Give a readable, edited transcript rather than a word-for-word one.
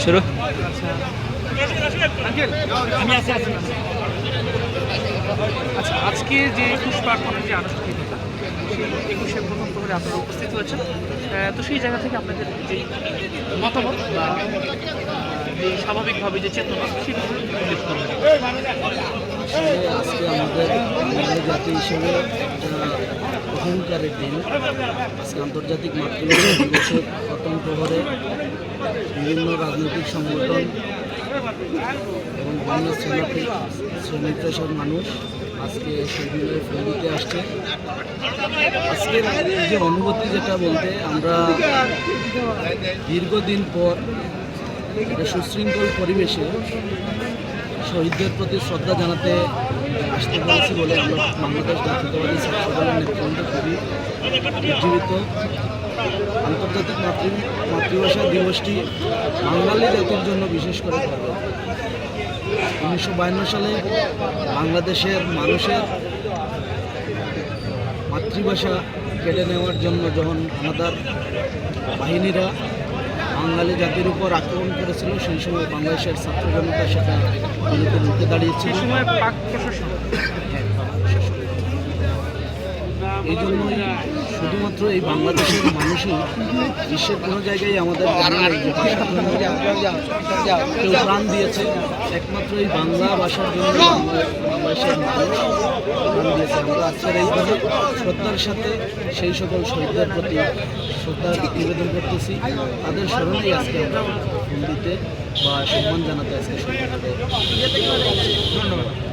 শুরু। আচ্ছা, আজকে যে 21 পার্বণের যে আনুষ্ঠানিকতা, সেই 21-এর প্রথম প্রহরে আপনারা উপস্থিত হয়েছেন। তো সেই জায়গা থেকে আপনাদের যে মতামত বা যে স্বাভাবিকভাবে যে চেতনা সেটা উল্লেখ করবেন। আজকে আমাদের বাঙালি জাতি হিসেবে একটা অহংকারের দিন। আজকে আন্তর্জাতিক মাতৃভাষা দিবসের প্রথম প্রহরে বিভিন্ন রাজনৈতিক সংগঠন এবং বিভিন্ন শ্রেণী পেশার মানুষ আজকে সেদিনের ফুল দিতে আসছে। আজকের যে অনুভূতি যেটা বলতে, আমরা দীর্ঘদিন পর একটা সুশৃঙ্খল পরিবেশে শহীদদের প্রতি শ্রদ্ধা জানাতে আসতে পেরেছি বলে আমরা বাংলাদেশ জাতীয়তাবাদী ছাত্র দলের নেতৃত্বে খুবই উজ্জীবিত। আন্তর্জাতিক মাতৃভাষা দিবসটি বাঙালি জাতির জন্য বিশেষ করে গর্ব। 1952 সালে বাংলাদেশের মানুষের মাতৃভাষা কেড়ে নেওয়ার জন্য যখন আমাদের বাহিনীরা বাঙালি জাতির উপর আক্রমণ করেছিল, সেই সময় বাংলাদেশের ছাত্র জনতা সেটা রুখে দাঁড়িয়েছিল। সময় পাক প্রশাসন এই জন্যই শুধুমাত্র এই বাংলাদেশের মানুষই বিশ্বের কোনো জায়গায় আমাদের জানা নেই যে ভাষার জন্য কেউ প্রাণ দিয়েছে, একমাত্র এই বাংলা ভাষার জন্য বাংলাদেশের মানুষ প্রাণ দিয়েছে। আমরা আজকের এই দিনে শ্রদ্ধার সাথে সেই সকল শহীদদের প্রতি শ্রদ্ধা নিবেদন করতেছি। তাদের স্মরণেই আজকে আমরা ফুল দিতে বা সম্মান জানাতে আজকে ধন্যবাদ।